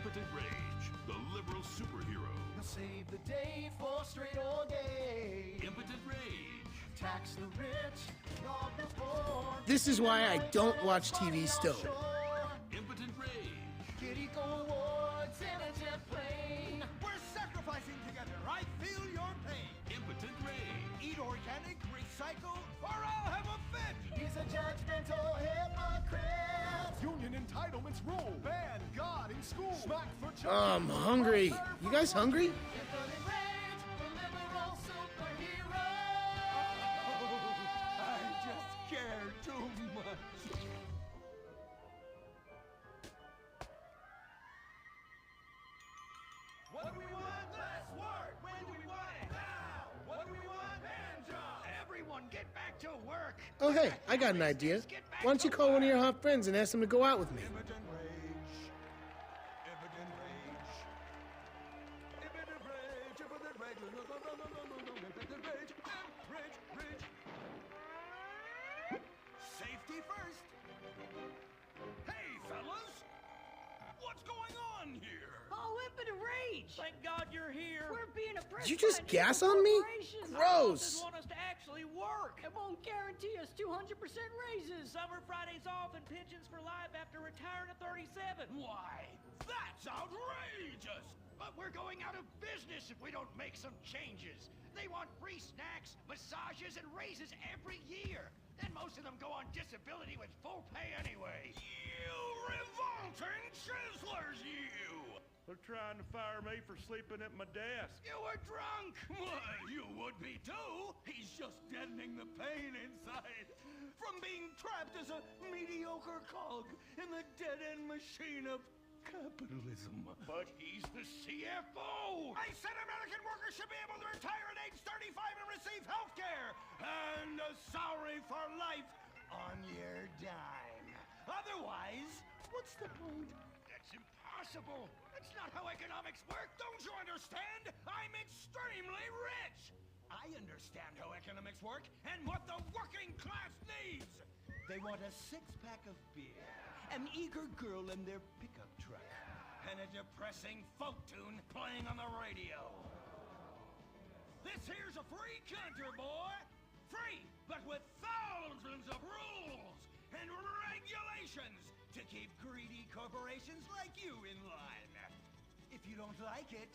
Impotent Rage, the liberal superhero. He'll save the day for straight or gay. Impotent Rage. Tax the rich, rob the poor. This is why I don't watch TV still. Impotent Rage. Kid Eco Awards in a jet plane. We're sacrificing together. I feel your pain. Impotent Rage. Eat organic, recycle, or I'll have a fit. He's a judgmental hypocrite. Union entitlements rule. Ban God in school. Smack for children. I'm hungry. You guys hungry? Impotent Rage, the liberal superhero. I just care too much. What do we want? Less work. When do we want it? Now. What do we want? Hand job. Everyone get back to work. Oh, hey, I got an idea. Why don't you call one of your hot friends and ask them to go out with me? Impotent rage. Impotent rage. Impotent rage. Impotent rage. No, no, no, no, no, no, no. Impotent rage. Rage, rage. Safety first. Hey, fellas. What's going on here? Oh, impotent rage! Thank God you're here. We're being oppressed. Did you just by an gas evil on me? corporation. Gross. Bosses want us to actually work. It won't guarantee us 200% raises. Summer Fridays off and pensions for life after retiring at 37. Why? That's outrageous! But we're going out of business if we don't make some changes. They want free snacks, massages, and raises every year. Then most of them go on disability with full pay anyway. You revolting chiselers, you! They're trying to fire me for sleeping at my desk. You were drunk! Well, you would be too! He's just deadening the pain inside from being trapped as a mediocre cog in the dead-end machine of capitalism. But he's the CFO! I said American workers should be able to retire at age 35 and receive health care! And a salary for life on your dime. Otherwise, what's the point? That's impossible! That's not how economics work, don't you understand? I'm extremely rich! I understand how economics work and what the working class needs! They want a six-pack of beer, an eager girl in their pickup truck, and a depressing folk tune playing on the radio. This here's a free country, boy! Free, but with thousands of rules and regulations to keep greedy corporations like you in line. If you don't like it,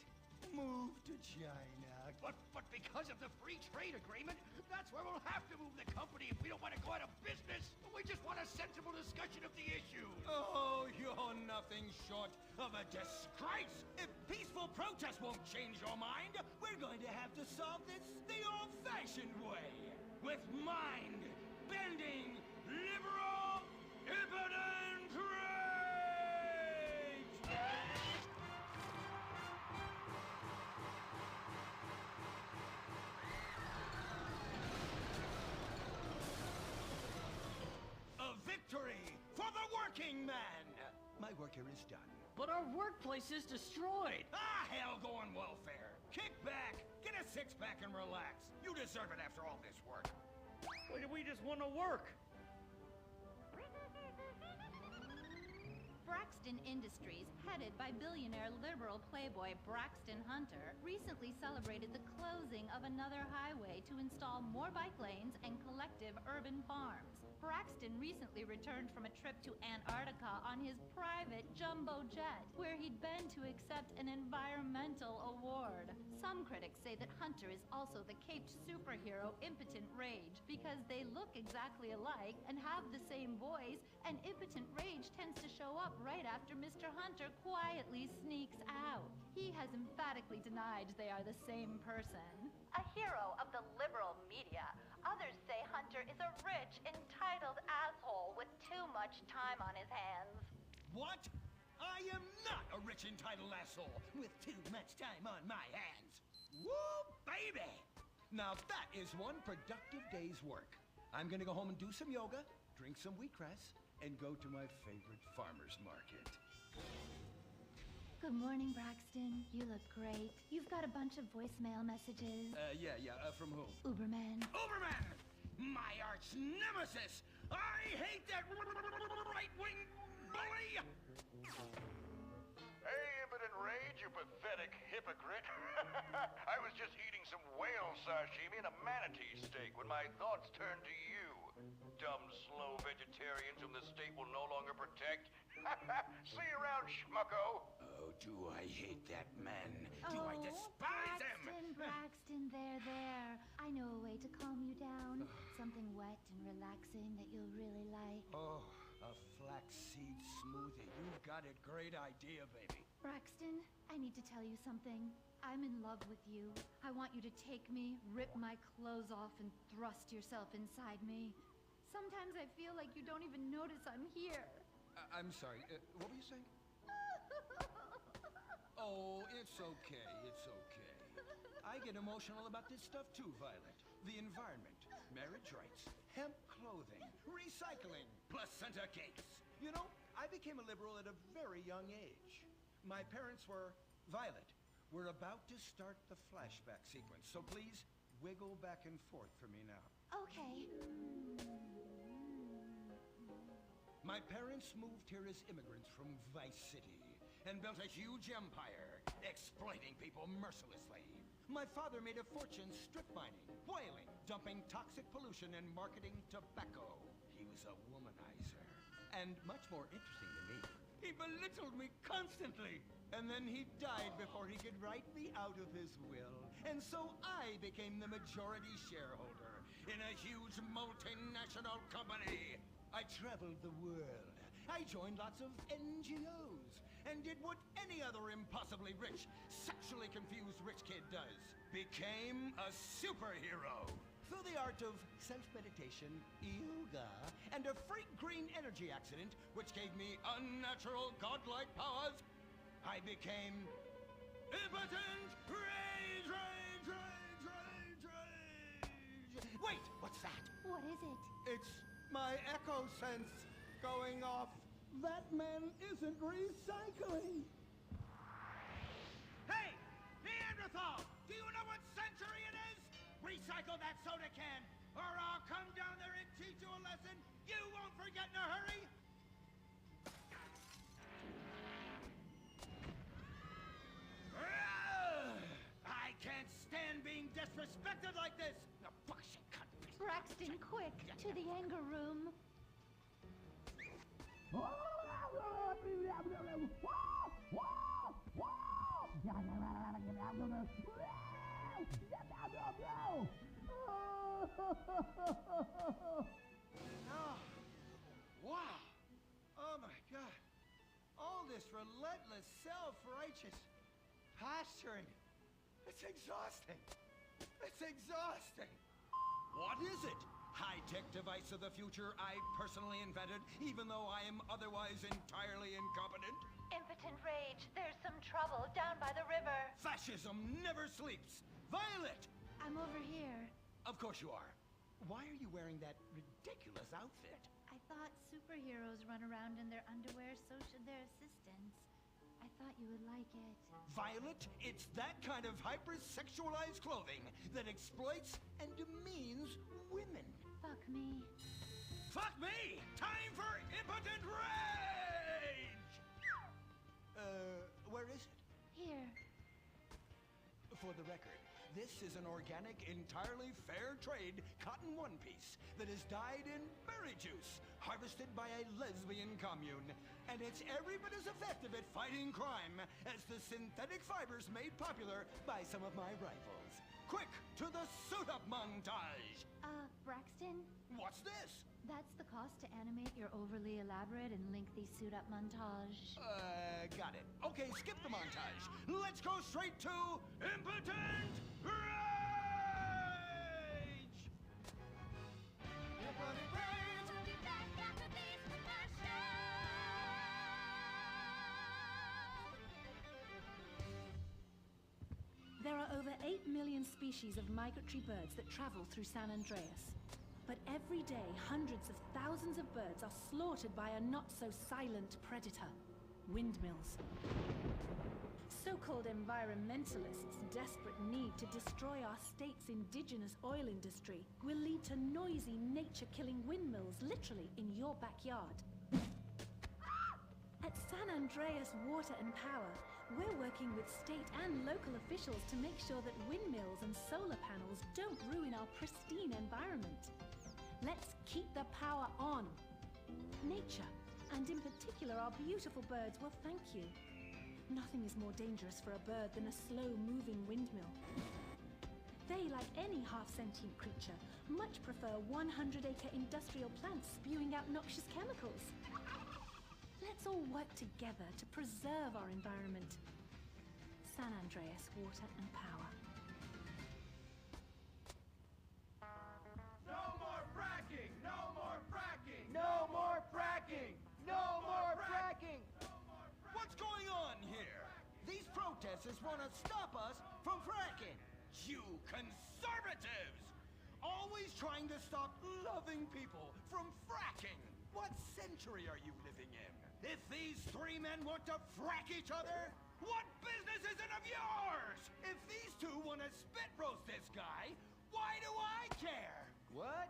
move to China. But because of the free trade agreement, that's where we'll have to move the company if we don't want to go out of business. We just want a sensible discussion of the issue. Oh, you're nothing short of a disgrace. If peaceful protest won't change your mind, we're going to have to solve this the old-fashioned way. With mind-bending, liberal, impotent rage! A victory for the working man! My work here is done. But our workplace is destroyed. Ah, hell, go on welfare. Kick back, get a six-pack and relax. You deserve it after all this work. We just want to work. Braxton Industries, headed by billionaire liberal playboy Braxton Hunter, recently celebrated the closing of another highway to install more bike lanes and collective urban farms. Braxton recently returned from a trip to Antarctica on his private jumbo jet, where he'd been to accept an environmental award. Some critics say that Hunter is also the caped superhero Impotent Rage because they look exactly alike and have the same voice, and Impotent Rage tends to show up right after Mr. Hunter quietly sneaks out. He has emphatically denied they are the same person. A hero of the liberal media, others say Hunter is a rich, entitled asshole with too much time on his hands. What? I am not a rich, entitled asshole with too much time on my hands. Woo, baby! Now that is one productive day's work. I'm gonna go home and do some yoga, drink some wheatgrass, and go to my favorite farmer's market. Good morning, Braxton. You look great. You've got a bunch of voicemail messages. From whom? Uberman. Uberman! My arch nemesis! I hate that right-wing bully! Hey, pathetic hypocrite. I was just eating some whale sashimi and a manatee steak when my thoughts turned to you. Dumb, slow vegetarians whom the state will no longer protect. See you around, schmucko. Oh, do I hate that man. Do I despise him. Braxton, there. I know a way to calm you down. Something wet and relaxing that you'll really like. Oh, a flaxseed smoothie. You've got a great idea, baby. Braxton, I need to tell you something. I'm in love with you. I want you to take me, rip my clothes off, and thrust yourself inside me. Sometimes I feel like you don't even notice I'm here. I'm sorry, what were you saying? Oh, it's okay, it's okay. I get emotional about this stuff too, Violet. The environment, marriage rights, hemp clothing, recycling, placenta cakes. You know, I became a liberal at a very young age. My parents were... Violet, we're about to start the flashback sequence, so please wiggle back and forth for me now. Okay. My parents moved here as immigrants from Vice City and built a huge empire, exploiting people mercilessly. My father made a fortune strip mining, whaling, dumping toxic pollution and marketing tobacco. He was a womanizer. And much more interesting to me, he belittled me constantly. And then he died before he could write me out of his will. And so I became the majority shareholder in a huge multinational company. I traveled the world. I joined lots of NGOs and did what any other impossibly rich, sexually confused rich kid does. Became a superhero. Through the art of self-meditation, yoga, and a freak green energy accident, which gave me unnatural godlike powers, I became impotent rage. Wait, what's that? What is it? It's my echo sense going off. That man isn't recycling. Hey, Neanderthal! Do you know what century it is? Recycle that soda can, or I'll come down there and teach you a lesson you won't forget in a hurry. I can't stand being disrespected like this. No, bullshit, cunt. Braxton, quick, to the anger room. Wow. Oh my God. All this relentless self-righteous posturing. It's exhausting. It's exhausting. What is it? High-tech device of the future I personally invented, even though I am otherwise entirely incompetent? Impotent rage. There's some trouble down by the river. Fascism never sleeps. Violet! I'm over here. Of course you are. Why are you wearing that ridiculous outfit? I thought superheroes run around in their underwear, so should their assistants. I thought you would like it. Violet, it's that kind of hypersexualized clothing that exploits and demeans women. Fuck me. Fuck me! Time for impotent rage! Where is it? Here. For the record, this is an organic, entirely fair trade cotton one piece that is dyed in berry juice, harvested by a lesbian commune. And it's every bit as effective at fighting crime as the synthetic fibers made popular by some of my rivals. Quick, to the suit-up montage! Braxton? What's this? That's the cost to animate your overly elaborate and lengthy suit-up montage. Got it. Okay, skip the montage. Let's go straight to impotent rage! Impotent rage! We'll be back after these commercials. There are over 8 million species of migratory birds that travel through San Andreas. But every day, hundreds of thousands of birds are slaughtered by a not-so-silent predator, windmills. So-called environmentalists' desperate need to destroy our state's indigenous oil industry will lead to noisy, nature-killing windmills literally in your backyard. At San Andreas Water and Power, We're working with state and local officials to make sure that windmills and solar panels don't ruin our pristine environment. Let's keep the power on. Nature, and in particular our beautiful birds, will thank you. Nothing is more dangerous for a bird than a slow-moving windmill. They, like any half-sentient creature, much prefer 100-acre industrial plants spewing out noxious chemicals. Let's all work together to preserve our environment. San Andreas, water and power. No more fracking! No more fracking! No more fracking! No more fracking! What's going on here? These protesters want to stop us from fracking. You conservatives! Always trying to stop loving people from fracking. What century are you living in? If these three men want to frack each other, what business is it of yours? If these two want to spit roast this guy, why do I care? What?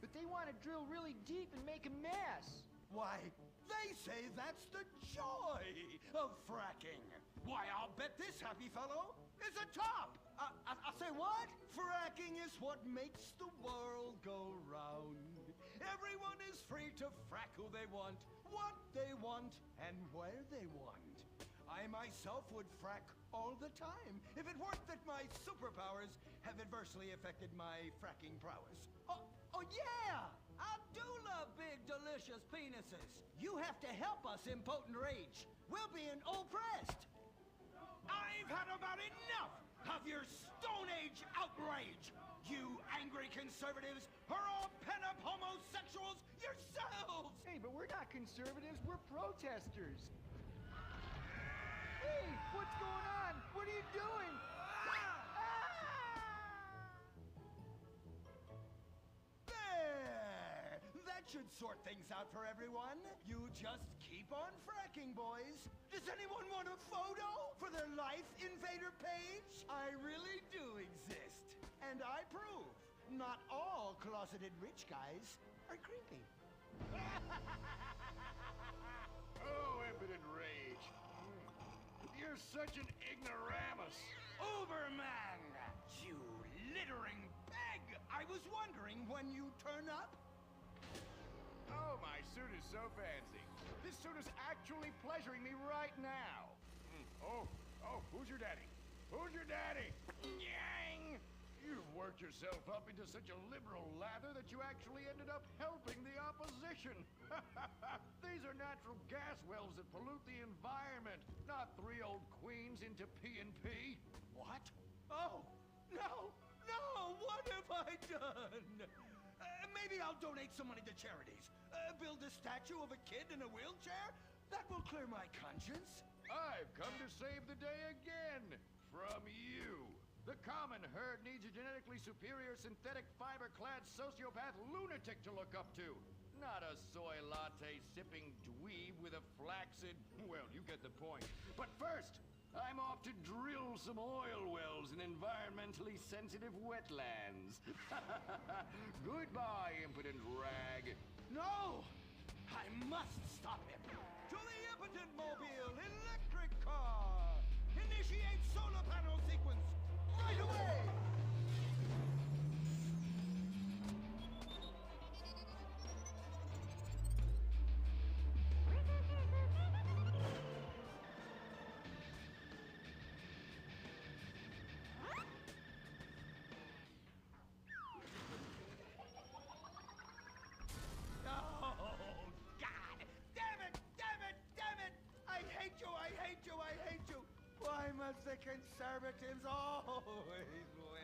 But they want to drill really deep and make a mess. Why, they say that's the joy of fracking. Why, I'll bet this happy fellow is a top. I'll say what? Fracking is what makes the world go round. Everyone is free to frack who they want, what they want, and where they want. I myself would frack all the time if it weren't that my superpowers have adversely affected my fracking prowess. Oh yeah! I do love big, delicious penises. You have to help us, impotent rage. We're being oppressed. I've had about enough of your Stone Age outrage. You angry conservatives are all pent-up homosexuals yourselves! Hey, but we're not conservatives, we're protesters. Hey, what's going on? What are you doing? There! That should sort things out for everyone. You just keep on fracking, boys. Does anyone want a photo for their Life Invader page? I really do exist. And I prove not all closeted rich guys are creepy. Oh, impotent rage. You're such an ignoramus. Uberman! You littering peg! I was wondering when you turn up. Oh, my suit is so fancy. This suit is actually pleasuring me right now. Oh, who's your daddy? Who's your daddy? Yang! You've worked yourself up into such a liberal lather that you actually ended up helping the opposition. These are natural gas wells that pollute the environment, not three old queens into P&P. What? Oh, no! What have I done? Maybe I'll donate some money to charities. Build a statue of a kid in a wheelchair? That will clear my conscience. I've come to save the day again. From you. The common herd needs a genetically superior synthetic fiber-clad sociopath lunatic to look up to. Not a soy latte sipping dweeb with a flaccid... Well, you get the point. But first, I'm off to drill some oil wells in environmentally sensitive wetlands. Goodbye, impotent rag. No! I must stop him. To the impotent mobile electric car! Initiate solar panel sequence right away! Why must the conservatives always win?